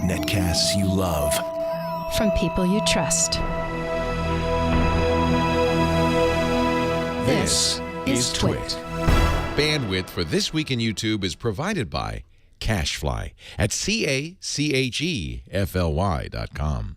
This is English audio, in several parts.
Netcasts you love. From people you trust. This is Twit. Bandwidth for This Week in YouTube is provided by Cashfly at CACHEFLY.com.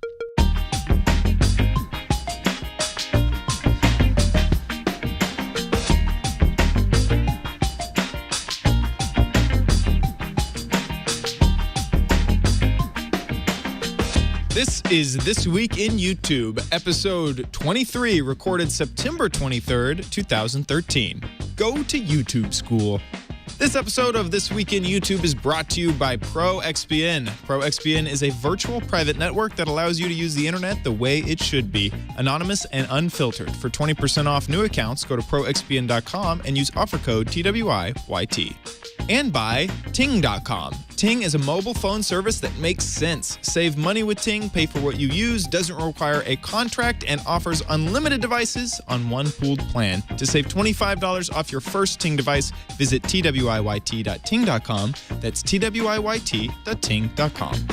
This is This Week in YouTube, episode 23, recorded September 23rd, 2013. Go to YouTube school. This episode of This Week in YouTube is brought to you by ProXPN. ProXPN is a virtual private network that allows you to use the internet the way it should be, anonymous and unfiltered. For 20% off new accounts, go to proxpn.com and use offer code TWIYT. And by Ting.com. Ting is a mobile phone service that makes sense. Save money with Ting, pay for what you use, doesn't require a contract, and offers unlimited devices on one pooled plan. To save $25 off your first Ting device, visit TWIYT.ting.com. That's TWIYT.ting.com.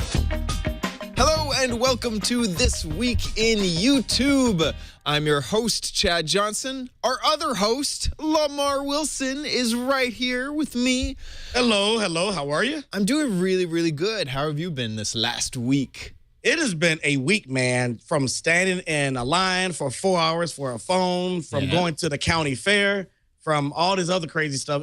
Hello and welcome to This Week in YouTube. I'm your host, Chad Johnson. Our other host, Lamar Wilson, is right here with me. Hello. How are you? I'm doing really, really good. How have you been this last week? It has been a week, man, from standing in a line for 4 hours for a phone, from going to the county fair, from all this other crazy stuff.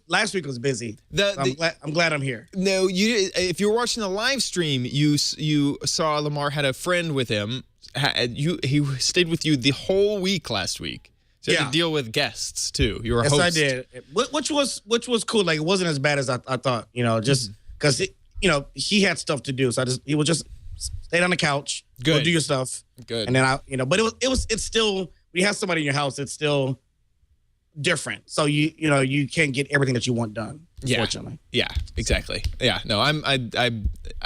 Last week was busy. I'm glad I'm here. No, if you were watching the live stream, you saw Lamar had a friend with him. He stayed with you the whole week last week. So you had to deal with guests too. You were a host. Yes, I did. Which was cool. Like, it wasn't as bad as I thought. Just because he had stuff to do, so he would just stay on the couch, go do your stuff. Good. And then but it's still, when you have somebody in your house, it's still different. So you can't get everything that you want done. Unfortunately. Yeah, exactly. Yeah, no, I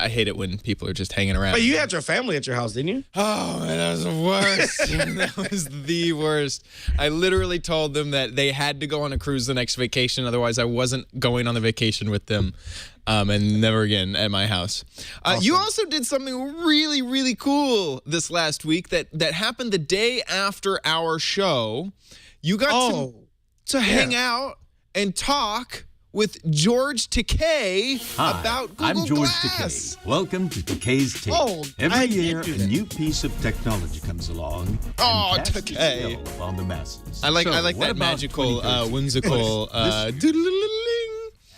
hate it when people are just hanging around. But you had your family at your house, didn't you? Oh, man, that was the worst. That was the worst. I literally told them that they had to go on a cruise the next vacation, otherwise I wasn't going on the vacation with them, and never again at my house. Awesome. You also did something really, really cool this last week that happened the day after our show. You got to hang out and talk with George Takei about Google I'm George Glass. Takei. Welcome to Takei's Take. Every year, a new piece of technology comes along. Takei on the masses. I like that magical, whimsical.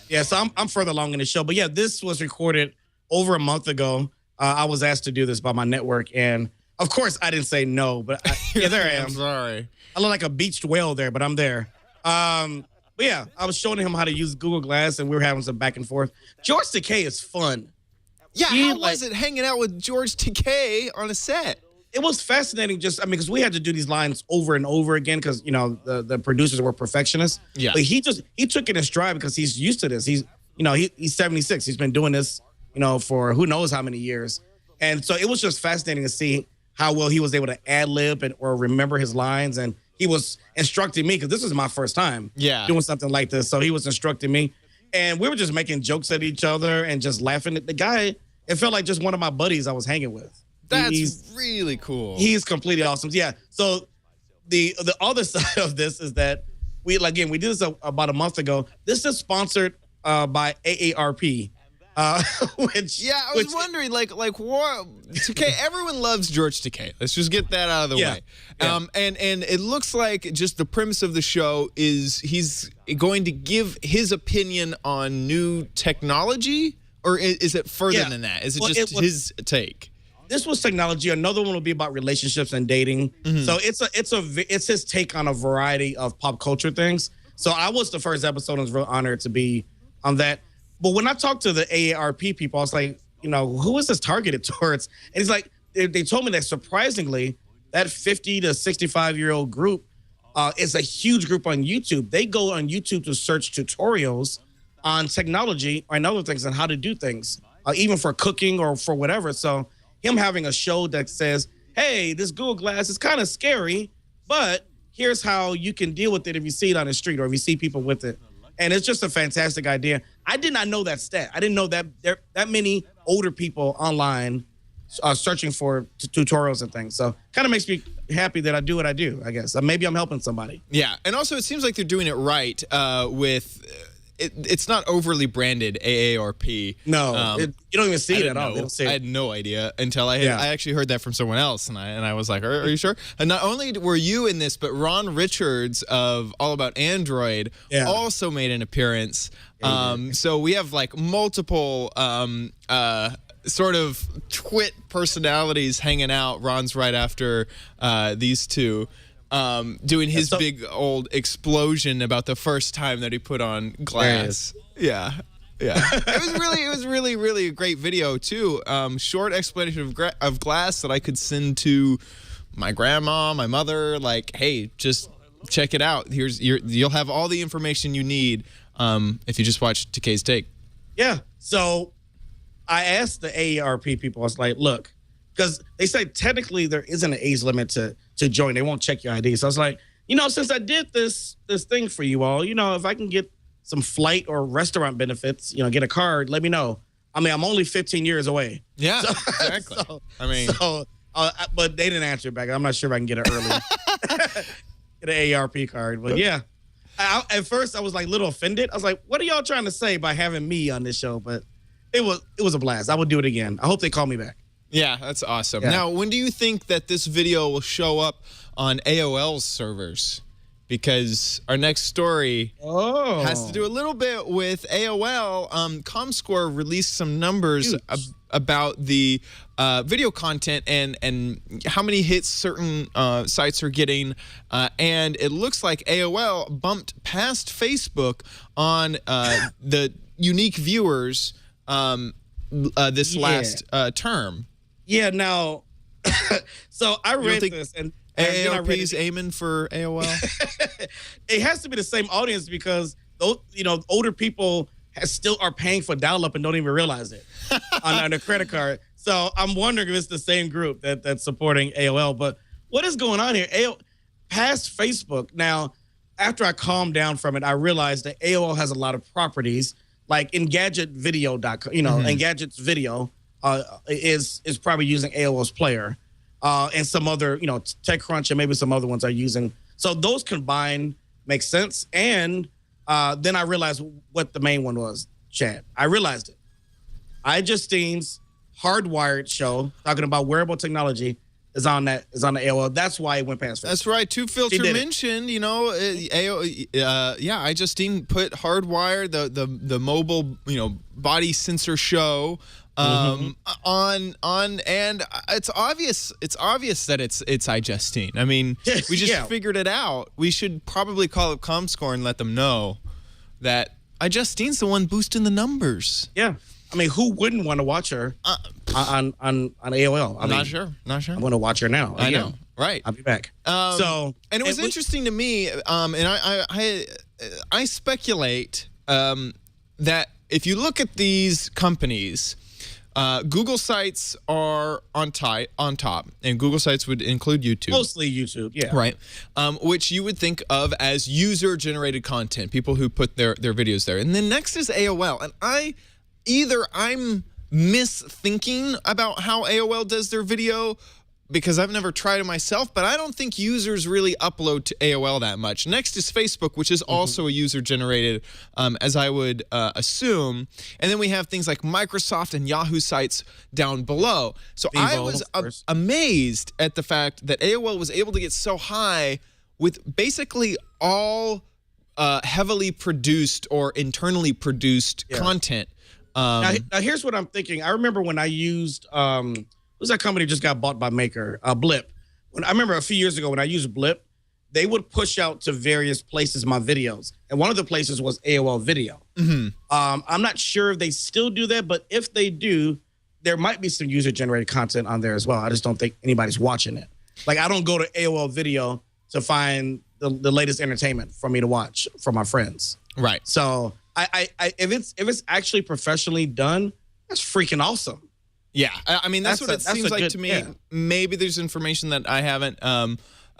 Yeah, so I'm further along in the show, but yeah, this was recorded over a month ago. I was asked to do this by my network, and of course, I didn't say no. But there I am. I'm sorry. I look like a beached whale there, but I'm there. But yeah, I was showing him how to use Google Glass, and we were having some back and forth. George Takei is fun. Yeah, how was it hanging out with George Takei on a set? It was fascinating, because we had to do these lines over and over again because, the producers were perfectionists. Yeah. But he took it in stride because he's used to this. He's 76. He's been doing this, for who knows how many years. And so it was just fascinating to see how well he was able to ad-lib or remember his lines. And he was instructing me because this was my first time doing something like this. So he was instructing me. And we were just making jokes at each other and just laughing. The guy, it felt like just one of my buddies I was hanging with. That's really cool. He's completely awesome. Yeah. So the other side of this is that we did this about a month ago. This is sponsored by AARP. I was wondering, like what? Takei, everyone loves George Takei. Let's just get that out of the way. Yeah. And it looks like just the premise of the show is he's going to give his opinion on new technology, or is it further than that? Is it his take? This was technology. Another one will be about relationships and dating. Mm-hmm. So it's his take on a variety of pop culture things. So I was the first episode and was real honored to be on that. But when I talked to the AARP people, I was like, who is this targeted towards? And he's like, they told me that surprisingly, that 50 to 65-year-old group is a huge group on YouTube. They go on YouTube to search tutorials on technology and other things and how to do things, even for cooking or for whatever. So him having a show that says, hey, this Google Glass is kind of scary, but here's how you can deal with it if you see it on the street or if you see people with it. And it's just a fantastic idea. I did not know that stat. I didn't know that there that many older people online searching for tutorials and things. So kind of makes me happy that I do what I do, I guess. Maybe I'm helping somebody. Yeah, and also it seems like they're doing it right with it's not overly branded AARP. No, you don't even see it at all. They don't say it. I had no idea until I actually heard that from someone else, and I was like, are you sure? And not only were you in this, but Ron Richards of All About Android also made an appearance. So we have like multiple sort of twit personalities hanging out. Ron's right after these two. Doing his big old explosion about the first time that he put on glass. Yeah. It was really a great video too. Short explanation of glass that I could send to my grandma, my mother. Like, hey, just check it out. You'll have all the information you need if you just watch TK's Take. Yeah. So I asked the AARP people. I was like, look, because they say technically there isn't an age limit to join. They won't check your ID. So I was like, since I did this thing for you all, if I can get some flight or restaurant benefits, get a card, let me know. I mean, I'm only 15 years away. Yeah, exactly. But they didn't answer back. I'm not sure if I can get it early. Get an AARP card. But yeah, at first I was like a little offended. I was like, what are y'all trying to say by having me on this show? But it was a blast. I would do it again. I hope they call me back. Yeah, that's awesome. Yeah. Now, when do you think that this video will show up on AOL's servers? Because our next story has to do a little bit with AOL. ComScore released some numbers about the video content and how many hits certain sites are getting. And it looks like AOL bumped past Facebook on the unique viewers this last term. Yeah, now, so I read this, and AARP's aiming for AOL? It has to be the same audience because, older people still are paying for dial-up and don't even realize it on their credit card. So I'm wondering if it's the same group that's supporting AOL. But what is going on here? Past Facebook. Now, after I calmed down from it, I realized that AOL has a lot of properties, like EngadgetVideo.com, Engadget's video. Is probably using AOL's player, and some other, TechCrunch and maybe some other ones are using. So those combined make sense. And then I realized what the main one was, Chad. I realized it. iJustine's Hardwired show talking about wearable technology is on the AOL. That's why it went past Facebook. That's right. Two Filter mentioned, iJustine put Hardwired, the mobile, body sensor show. On and it's obvious that it's iJustine. I mean, we just figured it out. We should probably call up ComScore and let them know that iJustine's the one boosting the numbers. Yeah. I mean, who wouldn't want to watch her on AOL? Not sure. I'm going to watch her now. I know. Right. I'll be back. And it was interesting to me, and I speculate that if you look at these companies, Google sites are on top, and Google sites would include YouTube. Mostly YouTube, yeah. Right, which you would think of as user-generated content, people who put their videos there. And then next is AOL, and I'm misthinking about how AOL does their video, because I've never tried it myself, but I don't think users really upload to AOL that much. Next is Facebook, which is also a user-generated, as I would assume. And then we have things like Microsoft and Yahoo sites down below. So I was amazed at the fact that AOL was able to get so high with basically all heavily produced or internally produced content. Now, here's what I'm thinking. I remember when I used... who's that company just got bought by Maker? Blip. I remember a few years ago when I used Blip, they would push out to various places my videos. And one of the places was AOL Video. I'm not sure if they still do that, but if they do, there might be some user-generated content on there as well. I just don't think anybody's watching it. Like, I don't go to AOL Video to find the latest entertainment for me to watch for my friends. Right. So if it's actually professionally done, that's freaking awesome. Yeah, I mean, that's what it seems like to me. Yeah. Maybe there's information that I haven't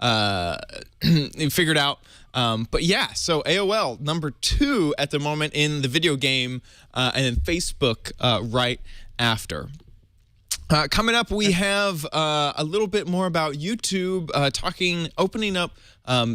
figured out. But yeah, so AOL number 2 at the moment in the video game, and then Facebook right after. Coming up, we have a little bit more about YouTube, opening up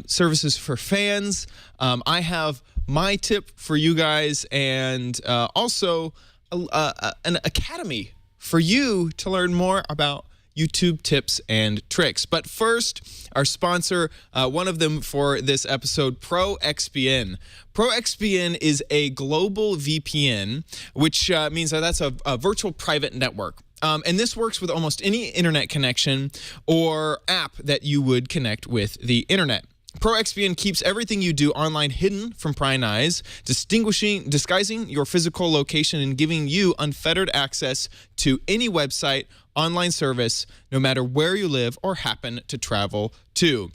services for fans. I have my tip for you guys, and also an academy for you to learn more about YouTube tips and tricks. But first, our sponsor, one of them for this episode, ProXPN. ProXPN is a global VPN, which means that that's a virtual private network. And this works with almost any internet connection or app that you would connect with the internet. ProXPN keeps everything you do online hidden from prying eyes, disguising your physical location and giving you unfettered access to any website, online service, no matter where you live or happen to travel to.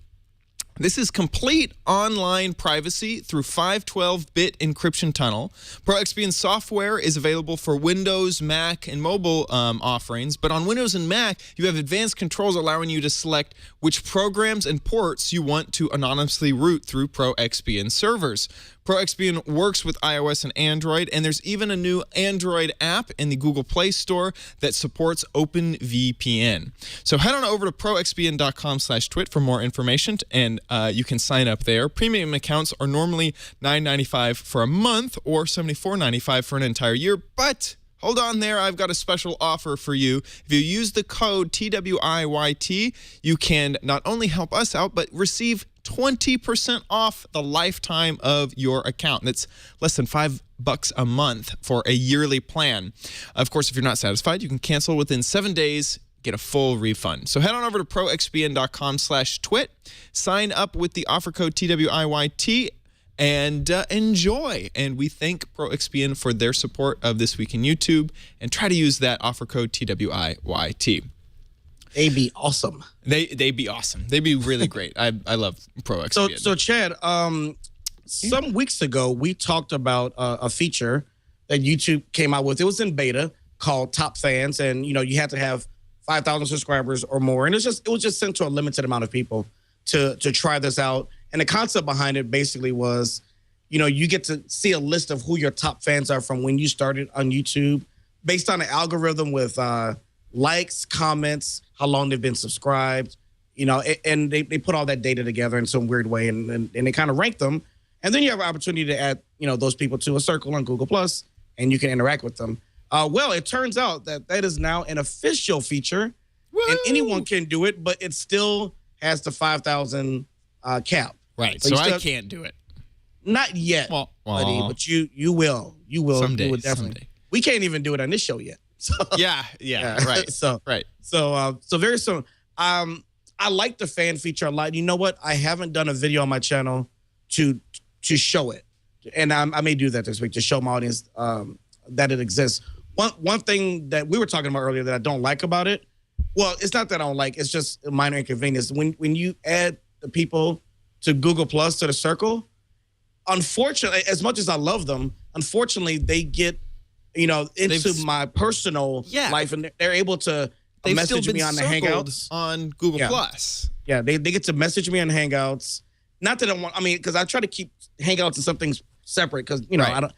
This is complete online privacy through 512-bit encryption tunnel. ProXPN software is available for Windows, Mac, and mobile offerings, but on Windows and Mac, you have advanced controls allowing you to select which programs and ports you want to anonymously route through ProXPN servers. ProXPN works with iOS and Android, and there's even a new Android app in the Google Play Store that supports OpenVPN. So head on over to proxpn.com/twit for more information, and you can sign up there. Premium accounts are normally $9.95 for a month or $74.95 for an entire year, but hold on there, I've got a special offer for you. If you use the code TWIYT, you can not only help us out, but receive 20% off the lifetime of your account. That's less than $5 a month for a yearly plan. Of course, if you're not satisfied, you can cancel within 7 days, get a full refund. So head on over to proxpn.com/twit, sign up with the offer code TWIYT, and enjoy. And we thank ProXPN for their support of This Week in YouTube, and try to use that offer code TWIYT. They'd be awesome. They'd be awesome. They'd be really great. I love ProXPN. So Chad, some weeks ago, we talked about a feature that YouTube came out with. It was in beta called Top Fans, and you had to have 5,000 subscribers or more, and it was just sent to a limited amount of people to try this out. And the concept behind it basically was, you get to see a list of who your top fans are from when you started on YouTube, based on an algorithm with likes, comments, how long they've been subscribed, and they put all that data together in some weird way, and they kind of rank them. And then you have an opportunity to add, those people to a circle on Google Plus, and you can interact with them. Well, it turns out that is now an official feature. Woo! And anyone can do it, but it still has the 5,000 cap. Right. So I can't do it. Not yet, buddy, but you will. You will. Someday. You will definitely. Someday. We can't even do it on this show yet. So, yeah, right. So very soon. I like the fan feature a lot. You know what? I haven't done a video on my channel to show it, and I may do that this week to show my audience that it exists. One thing that we were talking about earlier that I don't like about it, well, it's not that I don't like, it's just a minor inconvenience. When you add the people to Google Plus to the circle, unfortunately, as much as I love them, unfortunately they get into my personal life, and they're able to message me on the Hangouts on Google Plus. Yeah, they get to message me on Hangouts. Not that because I try to keep Hangouts and some things separate, because I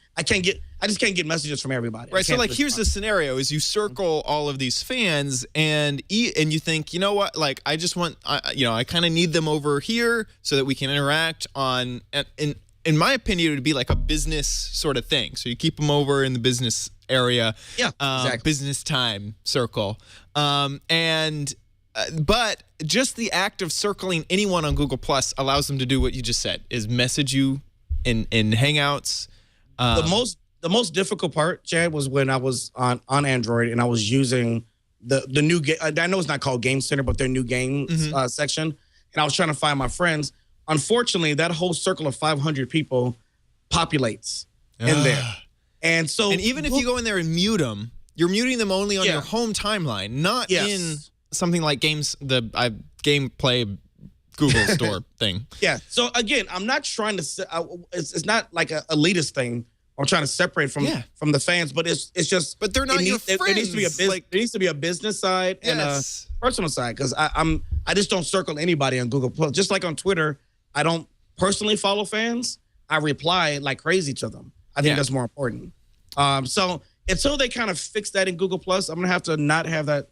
just can't get messages from everybody. Right. So here's the scenario: is you circle all of these fans, and you think, what? Like, I just want, I kind of need them over here so that we can interact on. And in my opinion, it would be like a business sort of thing. So you keep them over in the business area. Yeah, exactly. Business time circle. But just the act of circling anyone on Google Plus allows them to do what you just said, is message you in Hangouts. The most difficult part, Chad, was when I was on Android and I was using the new game. I know it's not called Game Center, but their new games section. And I was trying to find my friends. Unfortunately, that whole circle of 500 people populates in there. And even if you go in there and mute them, you're muting them only on your home timeline, not in something like gameplay Google Store thing. Yeah. So again, I'm not trying to. It's not like an elitist thing. I'm trying to separate from the fans, but it's just. But they're not your friends. There needs to be a business side and a personal side, because I'm I just don't circle anybody on Google Plus. Just like on Twitter, I don't personally follow fans. I reply like crazy to them. I think that's more important. So until they kind of fix that in Google Plus, I'm gonna have to not have that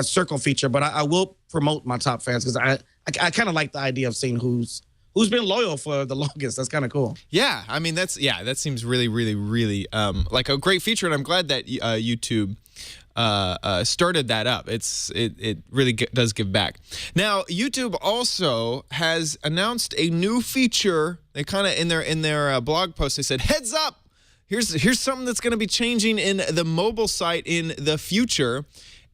circle feature. But I will promote my top fans because I kind of like the idea of seeing who's been loyal for the longest. That's kind of cool. Yeah, I mean that seems really, really, really like a great feature, and I'm glad that YouTube started that up. It really does give back. Now, YouTube also has announced a new feature. They kind of in their blog post, they said, "Heads up! Here's something that's going to be changing in the mobile site in the future,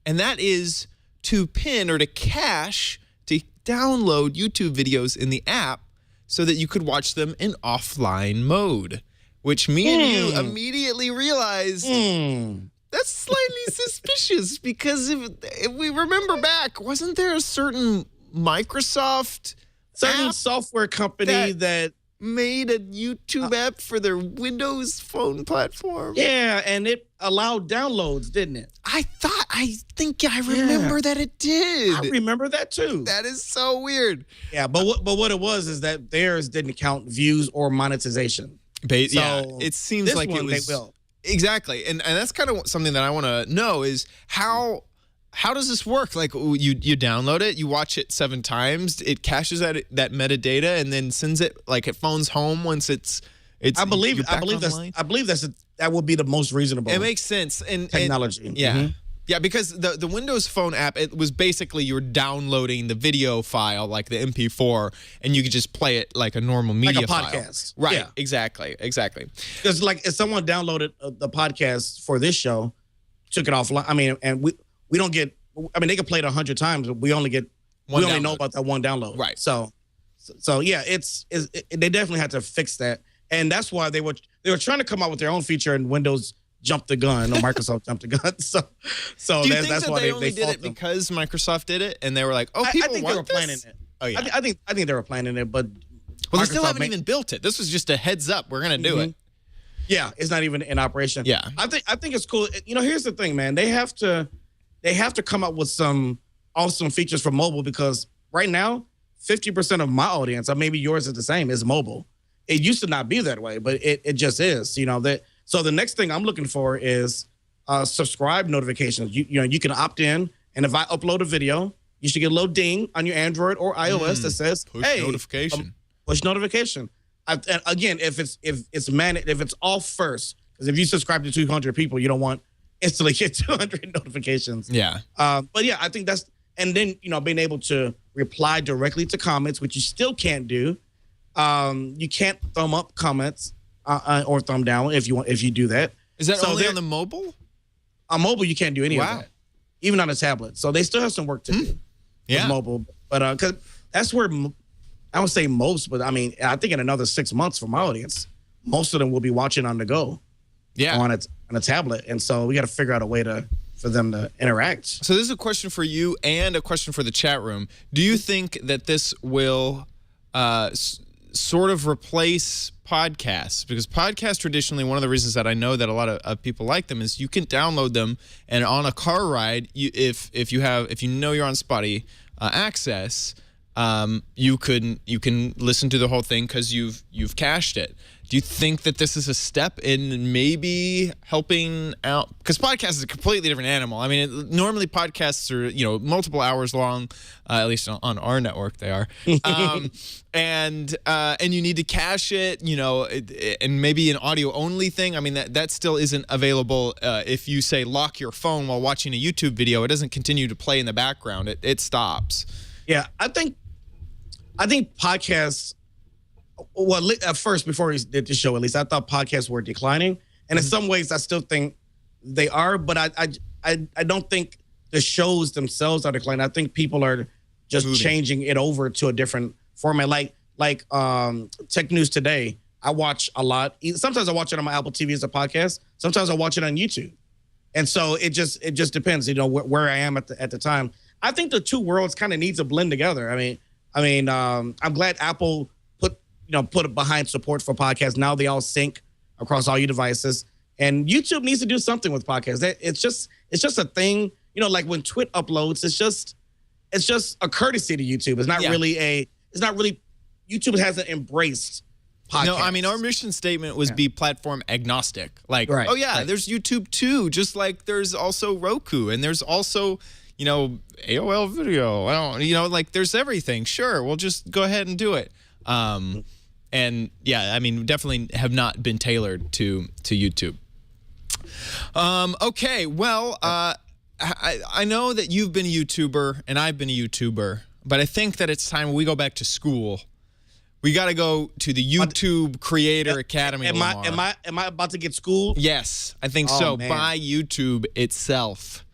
and that is to pin or to cache to download YouTube videos in the app so that you could watch them in offline mode." Which me and you immediately realized. That's slightly suspicious because if we remember back, wasn't there a certain Microsoft app software company that made a YouTube app for their Windows phone platform? Yeah, and it allowed downloads, didn't it? I think I remember that it did. I remember that too. That is so weird. Yeah, but what it was is that theirs didn't count views or monetization. It seems like it was. They will. Exactly, and that's kind of something that I want to know is how does this work? Like you download it, you watch it 7 times, it caches that metadata, and then sends it like it phones home once it's. I believe that would be the most reasonable. It makes sense and technology. Yeah, because the Windows Phone app, it was basically you're downloading the video file, like the MP4, and you could just play it like a normal media file. Like a podcast. Right, yeah. Exactly. Because like if someone downloaded the podcast for this show, took it offline, I mean, and we don't get, I mean, they can play it 100 times, but we only know about that one download. Right. So yeah, they definitely had to fix that. And that's why they were trying to come out with their own feature, and Windows jumped the gun, or Microsoft jumped the gun. So do you think that's why they only did it them. Because Microsoft did it, and they were like, "Oh, people I think want they were planning this?" it. Oh yeah, I think they were planning it, but they still haven't even built it. This was just a heads up. We're gonna do it. Yeah, it's not even in operation. Yeah, I think it's cool. You know, here's the thing, man. They have to come up with some awesome features for mobile because right now, 50% of my audience, or maybe yours is the same, is mobile. It used to not be that way, but it just is. You know that. So the next thing I'm looking for is subscribe notifications. You know, you can opt in, and if I upload a video, you should get a little ding on your Android or iOS that says, push notification. Push notification. And again, if it's off first, because if you subscribe to 200 people, you don't want instantly get 200 notifications. Yeah. But yeah, I think that's, and then, you know, being able to reply directly to comments, which you still can't do. You can't thumb up comments or thumb down if you do that. Is that only on the mobile? On mobile, you can't do any of that, even on a tablet. So they still have some work to do with mobile. But because that's where I would say most, but I mean, I think in another 6 months for my audience, most of them will be watching on the go, on a tablet, and so we got to figure out a way for them to interact. So this is a question for you and a question for the chat room. Do you think that this will sort of replace podcasts? Because podcasts traditionally, one of the reasons that I know that a lot of people like them is you can download them, and on a car ride, if you know you're on Spotify access, you can listen to the whole thing because you've cached it. Do you think that this is a step in maybe helping out? Because podcast is a completely different animal. I mean, normally podcasts are multiple hours long, at least on our network they are, and you need to cache it, and maybe an audio only thing. I mean that still isn't available. If you say lock your phone while watching a YouTube video, it doesn't continue to play in the background. It stops. Yeah, I think podcasts. Well, at first, before we did the show, at least I thought podcasts were declining, and in some ways, I still think they are. But I don't think the shows themselves are declining. I think people are just changing it over to a different format. Like Tech News Today, I watch a lot. Sometimes I watch it on my Apple TV as a podcast. Sometimes I watch it on YouTube, and so it just depends. Where I am at the time. I think the two worlds kind of need to blend together. I mean, I'm glad Apple put it behind support for podcasts. Now they all sync across all your devices, and YouTube needs to do something with podcasts. It's just a thing. Like when Twit uploads, it's just a courtesy to YouTube. It's not really YouTube hasn't embraced podcasts. No, I mean, our mission statement was be platform agnostic. Like, Right. There's YouTube too, just like there's also Roku, and there's also, AOL video. Like there's everything. Sure, we'll just go ahead and do it. And yeah, I mean, definitely have not been tailored to YouTube. Okay, well, I know that you've been a YouTuber and I've been a YouTuber, but I think that it's time we go back to school. We got to go to the YouTube Creator Academy. Am I about to get schooled? Yes, I think so. Man. By YouTube itself.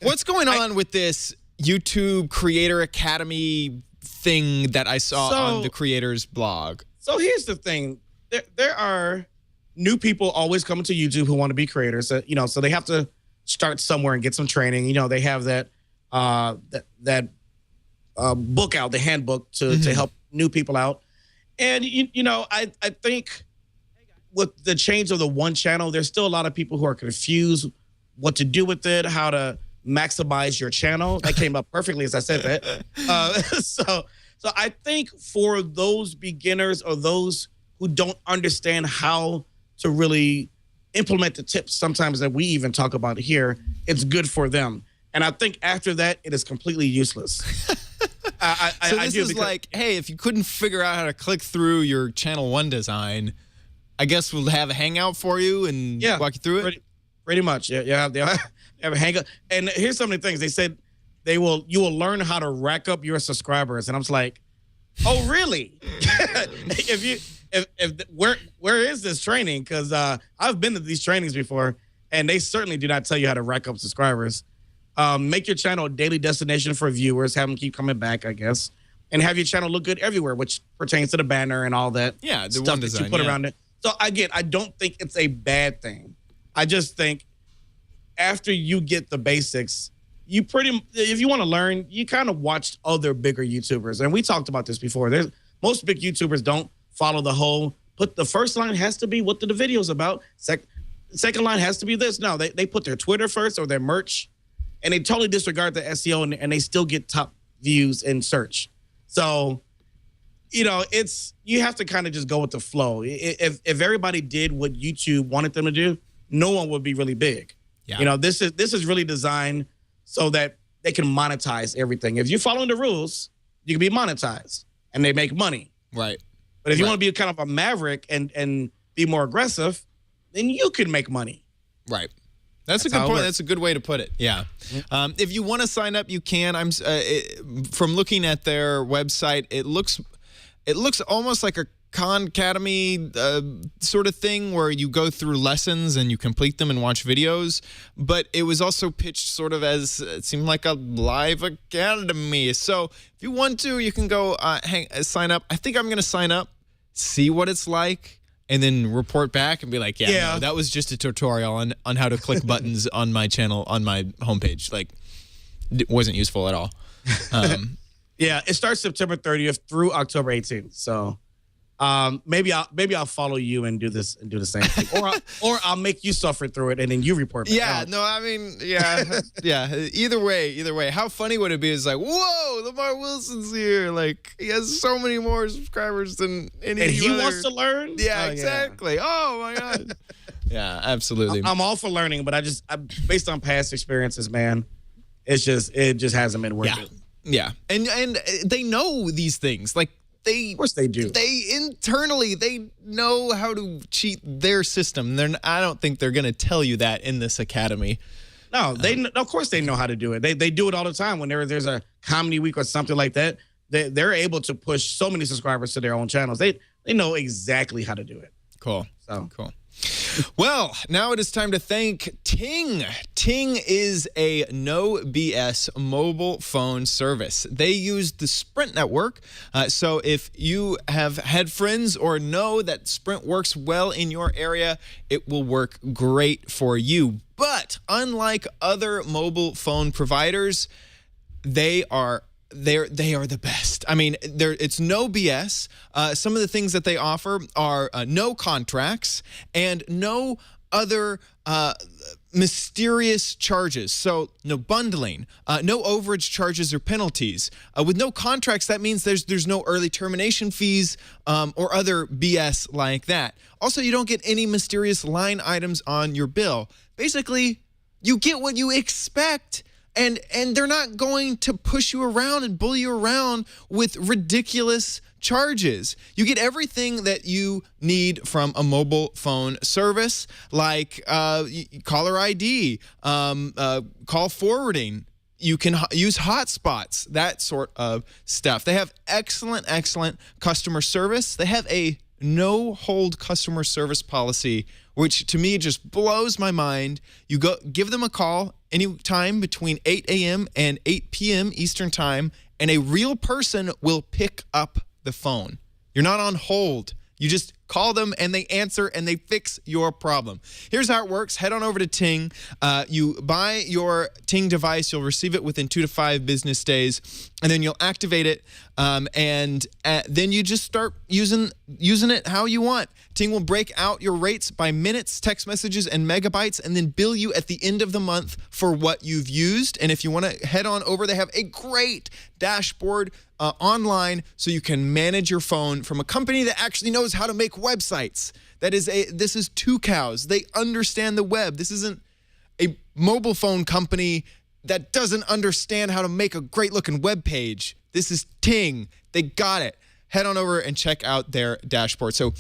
What's going on with this YouTube Creator Academy thing that I saw on the creator's blog? So here's the thing: there are new people always coming to YouTube who want to be creators. So they have to start somewhere and get some training. They have that book out, the handbook to help new people out. And I think with the change of the one channel, there's still a lot of people who are confused what to do with it, how to maximize your channel. That came up perfectly as I said that. So I think for those beginners or those who don't understand how to really implement the tips sometimes that we even talk about here, it's good for them. And I think after that, it is completely useless. So this is like, hey, if you couldn't figure out how to click through your channel 1 design, I guess we'll have a hangout for you and walk you through it. Pretty much. Yeah, they'll have a hangout. And here's some of the things they said: you will learn how to rack up your subscribers. And I was like, oh, really? Where is this training? Because I've been to these trainings before, and they certainly do not tell you how to rack up subscribers. Make your channel a daily destination for viewers. Have them keep coming back, I guess, and have your channel look good everywhere, which pertains to the banner and all that. Yeah, the stuff one design, that you put around it. So again, I don't think it's a bad thing. I just think after you get the basics, if you want to learn, you kind of watched other bigger YouTubers, and we talked about this before. Most big YouTubers don't follow the whole. But the first line has to be what the video's about. Second line has to be this. No, they put their Twitter first or their merch. And they totally disregard the SEO, and they still get top views in search. So, you have to kind of just go with the flow. If everybody did what YouTube wanted them to do, no one would be really big. Yeah. This is really designed so that they can monetize everything. If you're following the rules, you can be monetized, and they make money. Right. But if you want to be kind of a maverick and be more aggressive, then you can make money. Right. That's a good point. That's a good way to put it. Yeah. If you want to sign up, you can. From looking at their website, it looks almost like a Khan Academy sort of thing where you go through lessons and you complete them and watch videos. But it was also pitched sort of as it seemed like a live academy. So if you want to, you can go sign up. I think I'm going to sign up, see what it's like, and then report back and be like, no, that was just a tutorial on how to click buttons on my channel, on my homepage. Like, it wasn't useful at all. Yeah, it starts September 30th through October 18th. So maybe I'll follow you and do this and do the same thing, or I'll make you suffer through it and then you report back. Yeah, no, I mean, yeah. Either way, how funny would it be? It's like, whoa, Lamar Wilson's here. Like, he has so many more subscribers than any. And he other. wants to learn. Yeah, exactly. Yeah. Oh my god. Yeah, absolutely. I'm all for learning, but I based on past experiences, man, it just hasn't been worth it. Yeah, and they know these things. Like, of course they do. They internally, they know how to cheat their system. I don't think they're going to tell you that in this academy. No, of course they know how to do it. They do it all the time. When there's a comedy week or something like that, they're able to push so many subscribers to their own channels. They know exactly how to do it. Cool. Cool. Well, now it is time to thank Ting. Ting is a no BS mobile phone service. They use the Sprint network. So if you have had friends or know that Sprint works well in your area, it will work great for you. But unlike other mobile phone providers, they are the best. I mean, it's no BS. Some of the things that they offer are no contracts and no other mysterious charges. So no bundling, no overage charges or penalties. With no contracts, that means there's no early termination fees or other BS like that. Also, you don't get any mysterious line items on your bill. Basically, you get what you expect. And they're not going to push you around and bully you around with ridiculous charges. You get everything that you need from a mobile phone service, like caller ID, call forwarding. You can use hotspots, that sort of stuff. They have excellent customer service. They have a no-hold customer service policy, which to me just blows my mind. You go give them a call anytime between 8 a.m. and 8 p.m. Eastern Time, and a real person will pick up the phone. You're not on hold. You just call them and they answer and they fix your problem. Here's how it works. Head on over to Ting. You buy your Ting device. You'll receive it within 2 to 5 business days, and then you'll activate it, and then you just start using it how you want. Ting will break out your rates by minutes, text messages, and megabytes, and then bill you at the end of the month for what you've used. And if you want to head on over, they have a great dashboard online, so you can manage your phone from a company that actually knows how to make websites. This is Two Cows. They understand the web. This isn't a mobile phone company that doesn't understand how to make a great looking web page. This is Ting. They got it. Head on over and check out their dashboard. So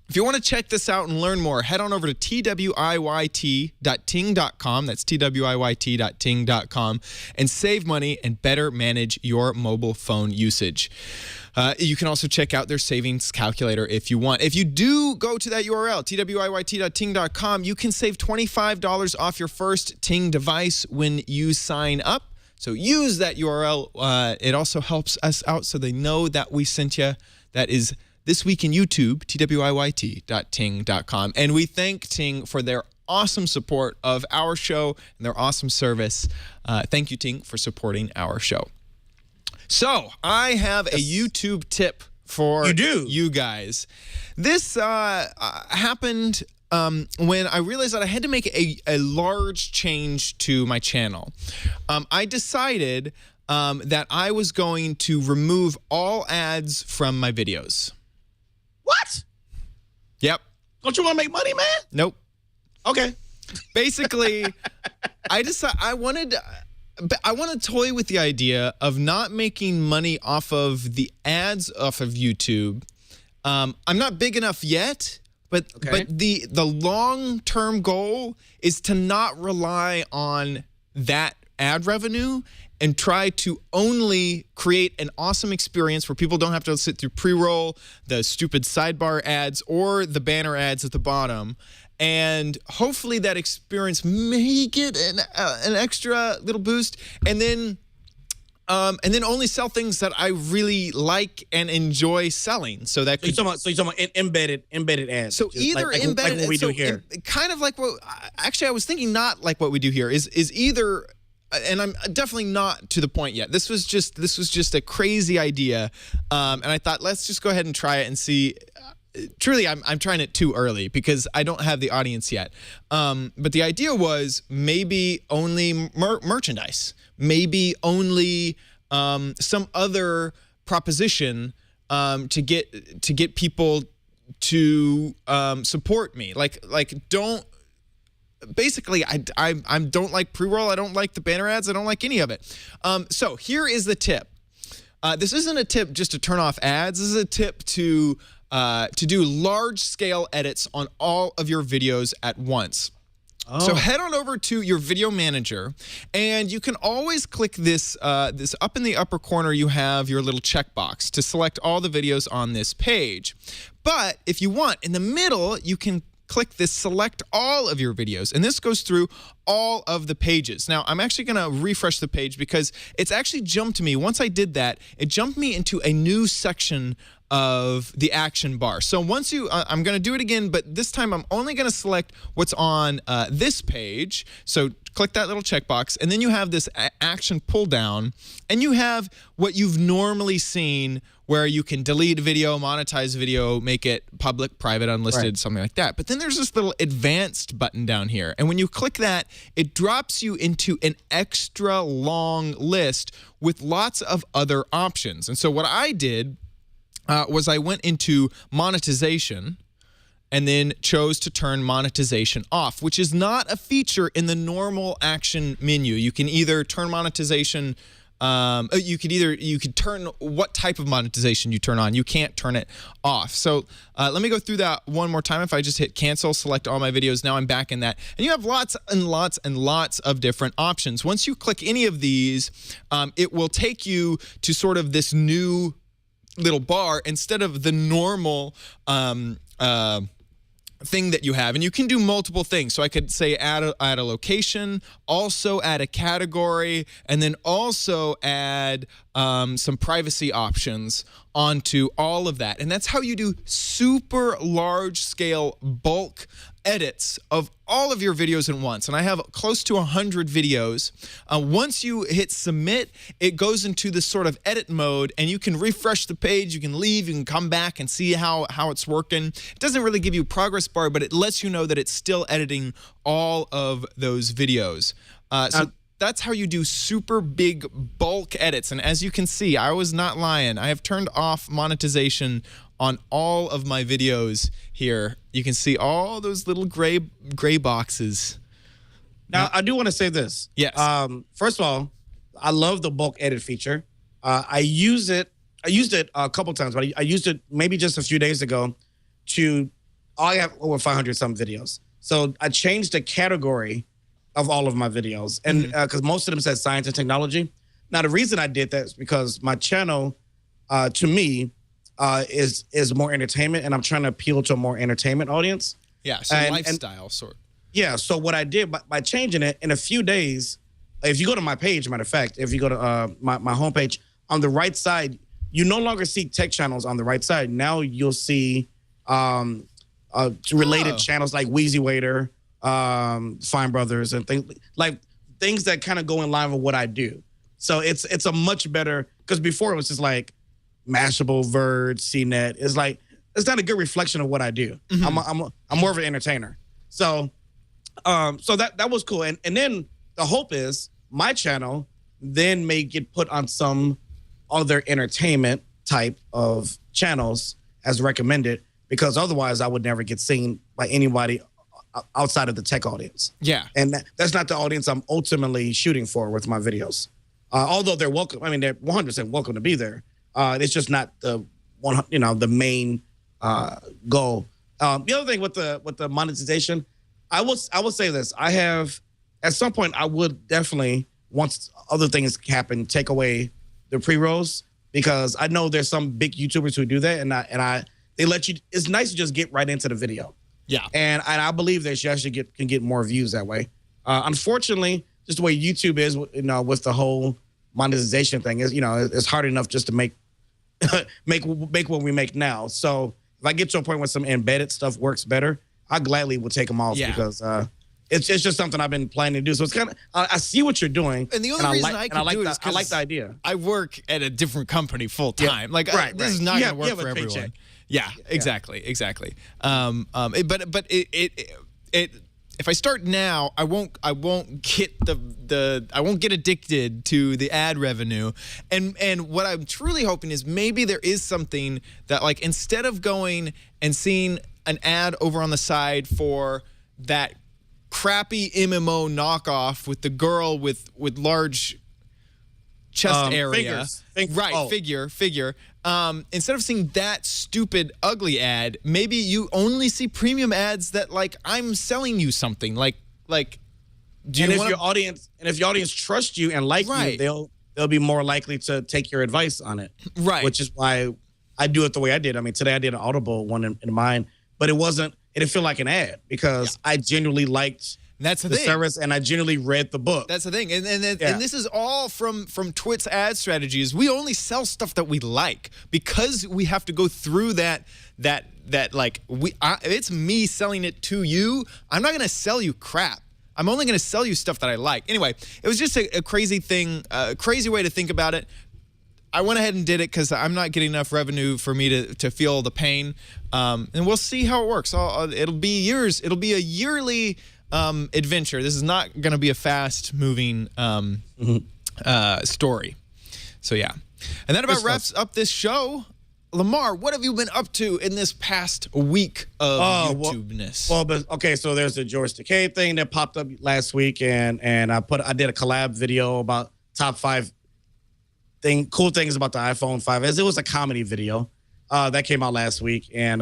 if you want to check this out and learn more, head on over to twiyt.ting.com. That's twiyt.ting.com, and save money and better manage your mobile phone usage. You can also check out their savings calculator if you want. If you do go to that URL, twiyt.ting.com, you can save $25 off your first Ting device when you sign up. So use that URL. It also helps us out so they know that we sent you. That is This Week in YouTube, twiyt.ting.com. And we thank Ting for their awesome support of our show and their awesome service. Thank you, Ting, for supporting our show. So I have a YouTube tip for you guys. This happened when I realized that I had to make a large change to my channel. I decided that I was going to remove all ads from my videos. What? Yep. Don't you want to make money, man? Nope. Okay. Basically, I want to toy with the idea of not making money off of the ads off of YouTube. I'm not big enough yet, but the long-term goal is to not rely on that ad revenue and try to only create an awesome experience where people don't have to sit through pre-roll, the stupid sidebar ads, or the banner ads at the bottom. And hopefully that experience may get an extra little boost, and then only sell things that I really like and enjoy selling. So you're talking about embedded ads. So either embedded, like what we do here, kind of like what. Actually, I was thinking not like what we do here is either. And I'm definitely not to the point yet. This was just a crazy idea, and I thought let's just go ahead and try it and see. Truly, I'm trying it too early because I don't have the audience yet. But the idea was maybe only merchandise, maybe only some other proposition to get people to support me. Like don't. Basically, I don't like pre-roll. I don't like the banner ads. I don't like any of it. So here is the tip. This isn't a tip just to turn off ads. This is a tip to do large-scale edits on all of your videos at once. Oh. So head on over to your video manager, and you can always click this up in the upper corner. You have your little checkbox to select all the videos on this page. But if you want, in the middle, you can click this select all of your videos, and this goes through all of the pages. Now, I'm actually going to refresh the page because it's actually jumped me. Once I did that, it jumped me into a new section of the action bar. So once I'm going to do it again, but this time I'm only going to select what's on this page. So click that little checkbox, and then you have this action pull down, and you have what you've normally seen where you can delete a video, monetize a video, make it public, private, unlisted, something like that. But then there's this little advanced button down here. And when you click that, it drops you into an extra long list with lots of other options. And so what I did was I went into monetization and then chose to turn monetization off, which is not a feature in the normal action menu. You can either turn monetization, you could turn what type of monetization you turn on. You can't turn it off. So let me go through that one more time. If I just hit cancel, select all my videos, now I'm back in that. And you have lots and lots and lots of different options. Once you click any of these, it will take you to sort of this new little bar instead of the normal thing that you have. And you can do multiple things. So I could say add a location, also add a category, and then also add some privacy options onto all of that. And that's how you do super large scale bulk edits of all of your videos at once. And I have close to 100 videos. Once you hit submit, it goes into this sort of edit mode, and you can refresh the page, you can leave, you can come back and see how it's working. It doesn't really give you a progress bar, but it lets you know that it's still editing all of those videos. So that's how you do super big bulk edits. And as you can see, I was not lying. I have turned off monetization on all of my videos here. You can see all those little gray boxes. Now, I do want to say this. Yes. First of all, I love the bulk edit feature. I used it a couple times, but I used it maybe just a few days ago I have over 500 some videos. So I changed the category of all of my videos, and because most of them said science and technology. Now, the reason I did that is because my channel, to me, is more entertainment, and I'm trying to appeal to a more entertainment audience. Yeah, so lifestyle sort. Yeah, so what I did by changing it in a few days, if you go to my page, matter of fact, if you go to my homepage, on the right side, you no longer see tech channels on the right side. Now you'll see related channels like Wheezy Waiter, Fine Brothers, and things that kind of go in line with what I do. So it's a much better, because before it was just like Mashable, Verge, CNET. It's not a good reflection of what I do. I'm more of an entertainer. So that was cool. And then the hope is my channel then may get put on some other entertainment type of channels as recommended, because otherwise I would never get seen by anybody outside of the tech audience. Yeah. And that's not the audience I'm ultimately shooting for with my videos. Although they're welcome. I mean, they're 100% welcome to be there. It's just not the main goal. The other thing with the monetization, I will say this. I have, at some point, I would definitely, once other things happen, take away the pre-rolls, because I know there's some big YouTubers who do that, and they let you. It's nice to just get right into the video. Yeah. And I believe that you actually can get more views that way. Unfortunately, just the way YouTube is, with the whole monetization thing, is it's hard enough just to make what we make now. So if I get to a point where some embedded stuff works better, I gladly will take them off, because it's just something I've been planning to do. So it's kind of, I see what you're doing, and the only reason I like the idea. I work at a different company full time. Yeah. This is not going to work for everyone. Paycheck. Yeah, exactly. But if I start now, I won't get I won't get addicted to the ad revenue. And what I'm truly hoping is maybe there is something that, like, instead of going and seeing an ad over on the side for that crappy MMO knockoff with the girl with large chest area, figure. Instead of seeing that stupid, ugly ad, maybe you only see premium ads that, like, I'm selling you something. Like, if your audience trusts you and like you, they'll be more likely to take your advice on it. Right. Which is why I do it the way I did. I mean, today I did an Audible one in mine, but it didn't feel like an ad, because I genuinely liked the service, and I genuinely read the book. That's the thing. And this is all from Twit's ad strategies. We only sell stuff that we like, because we have to go through that it's me selling it to you. I'm not going to sell you crap. I'm only going to sell you stuff that I like. Anyway, it was just a crazy thing, a crazy way to think about it. I went ahead and did it because I'm not getting enough revenue for me to feel the pain. And we'll see how it works. It'll be years. It'll be a yearly adventure. This is not going to be a fast-moving story. So, yeah. And that about wraps up this show. Lamar, what have you been up to in this past week of YouTube-ness? Okay, so there's the George Takei thing that popped up last week, and I did a collab video about top 5 cool things about the iPhone 5S. It was a comedy video that came out last week, and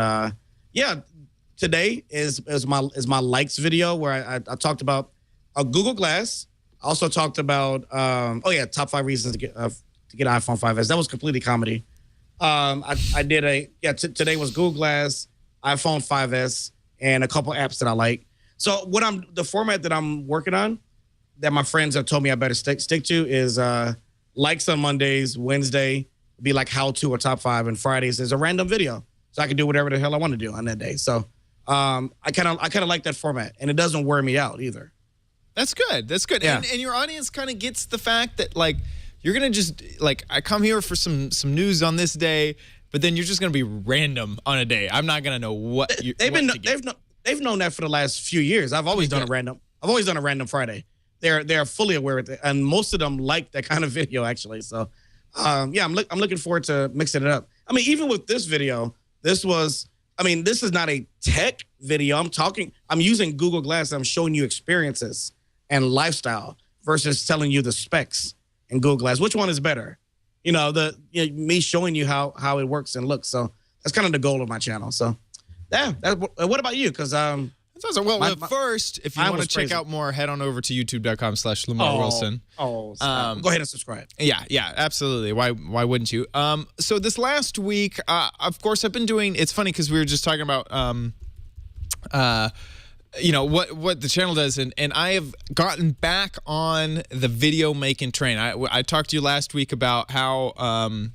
today is my likes video where I talked about a Google Glass. I also talked about top 5 reasons to get an iPhone 5S. That was completely comedy. I did today was Google Glass, iPhone 5S, and a couple apps that I like. So the format that I'm working on, that my friends have told me I better stick to is likes on Mondays, Wednesday be like how to or top 5, and Fridays is a random video, so I can do whatever the hell I want to do on that day. So I kind of like that format, and it doesn't wear me out either. That's good. That's good. Yeah. And your audience kind of gets the fact that like you're gonna just like I come here for some news on this day, but then you're just gonna be random on a day. I'm not gonna know what they've known that for the last few years. I've always done a random Friday. They're fully aware of it, and most of them like that kind of video actually. So I'm looking forward to mixing it up. I mean, even with this video, this is not a tech video. I'm using Google Glass. I'm showing you experiences and lifestyle versus telling you the specs in Google Glass. Which one is better? Me showing you how it works and looks. So that's kind of the goal of my channel. So yeah. What about you? Because that's awesome. Well, first, if you want to check out more, head on over to youtube.com/Lamar Wilson. Go ahead and subscribe. Yeah, absolutely. Why wouldn't you? So this last week, of course, I've been doing. It's funny because we were just talking about what the channel does, and I have gotten back on the video making train. I talked to you last week about how I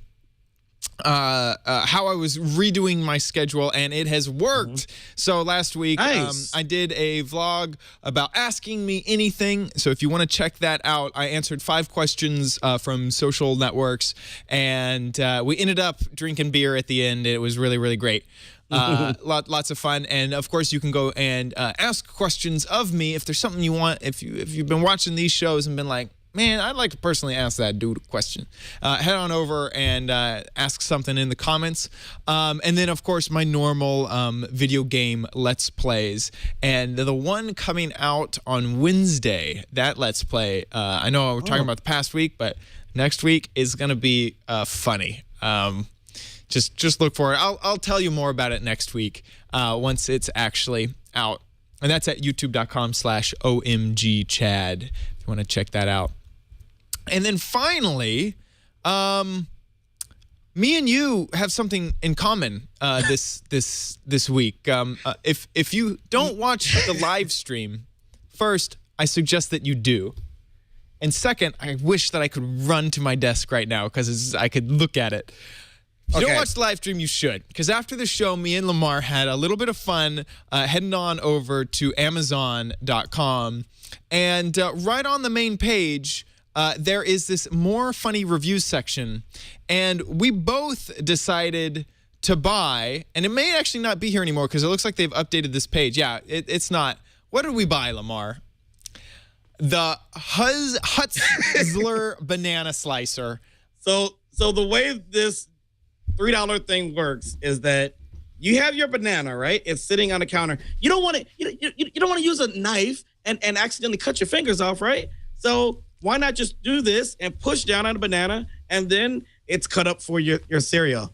was redoing my schedule, and it has worked. So last week, nice. I did a vlog about asking me anything. So if you want to check that out, I answered 5 questions from social networks, and we ended up drinking beer at the end. It was really, really great. Lots of fun. And of course you can go and ask questions of me if there's something you want. If you've been watching these shows and been like, man, I'd like to personally ask that dude a question, head on over and ask something in the comments. And then of course my normal video game Let's Plays, and the one coming out on Wednesday, that Let's Play, I know we're talking about the past week, but next week is gonna be funny. Just look for it. I'll tell you more about it next week once it's actually out. And that's at youtube.com/OMGChad if you want to check that out. And then finally, me and you have something in common this week. If you don't watch the live stream, first, I suggest that you do. And second, I wish that I could run to my desk right now because I could look at it. If you don't watch the live stream, you should. Because after the show, me and Lamar had a little bit of fun heading on over to Amazon.com. And right on the main page, there is this more funny reviews section. And we both decided to buy, and it may actually not be here anymore because it looks like they've updated this page. Yeah, it's not. What did we buy, Lamar? The Hutzler banana slicer. So the way this $3 thing works is that you have your banana, right? It's sitting on the counter. You don't want to you don't want to use a knife and accidentally cut your fingers off, right? So why not just do this and push down on the banana, and then it's cut up for your cereal.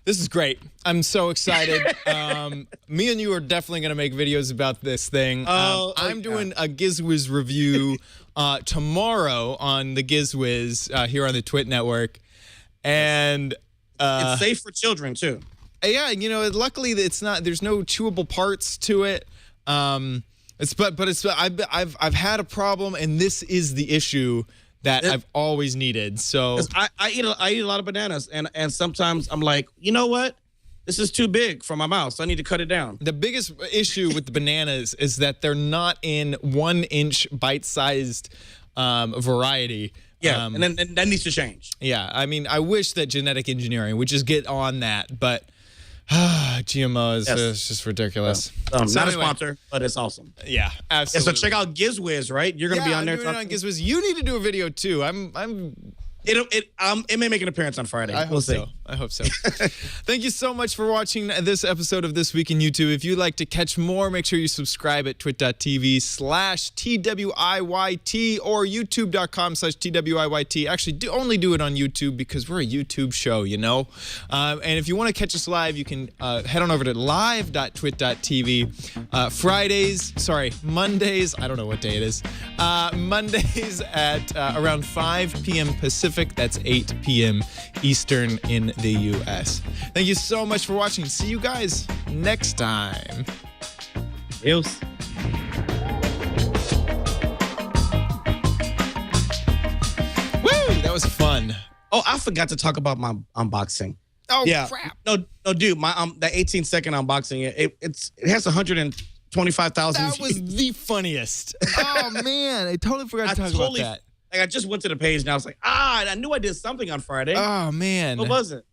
This is great. I'm so excited. Me and you are definitely going to make videos about this thing. I'm doing a GizWiz review tomorrow on the GizWiz here on the Twit Network. And it's safe for children too. Yeah, luckily it's not. There's no chewable parts to it. I've had a problem, and this is the issue that I've always needed. So I eat a lot of bananas, and sometimes I'm like, you know what? This is too big for my mouth, so I need to cut it down. The biggest issue with the bananas is that they're not in 1-inch bite-sized variety. Yeah, and that needs to change. Yeah, I mean, I wish that genetic engineering would just get on that, but GMO is just ridiculous. Not a sponsor, but it's awesome. Yeah, absolutely. Yeah, so check out GizWiz, right? You're going to be on there. I'm on GizWiz. You need to do a video too. It may make an appearance on Friday. I hope so. I hope so. Thank you so much for watching this episode of This Week in YouTube. If you'd like to catch more, make sure you subscribe at twit.tv/TWIYT or youtube.com/TWIYT. Actually, only do it on YouTube because we're a YouTube show, you know? And if you want to catch us live, you can head on over to live.twit.tv. Mondays, I don't know what day it is. Mondays at around 5 p.m. Pacific. That's 8 p.m. Eastern in the U.S. Thank you so much for watching. See you guys next time. Adios. Woo! That was fun. Oh, I forgot to talk about my unboxing. Oh, yeah. crap. No, dude, my the 18-second unboxing, it has 125,000 That was the funniest. Oh, man. I totally forgot to talk about that. Like, I just went to the page and I was like, I knew I did something on Friday. Oh, man. What was it?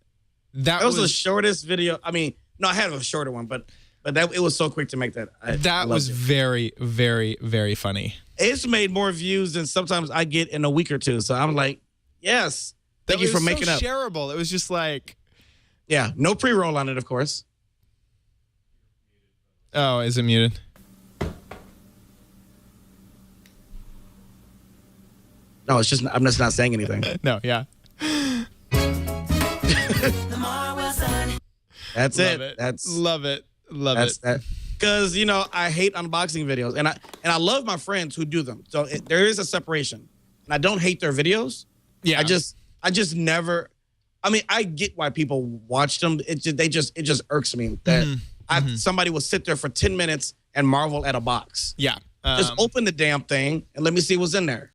That was the shortest video. I mean, no, I had a shorter one, but it was so quick to make that. That was very, very, very funny. It's made more views than sometimes I get in a week or two. So I'm like, yes. Thank you for making up. It was so shareable. It was just like. Yeah, no pre-roll on it, of course. Oh, is it muted? No, it's just I'm just not saying anything. No, yeah. That's Love it. Love it. That. Because I hate unboxing videos, and I love my friends who do them. So there is a separation, and I don't hate their videos. Yeah. I just never. I mean, I get why people watch them. It just irks me that somebody will sit there for 10 minutes and marvel at a box. Yeah. Just open the damn thing and let me see what's in there.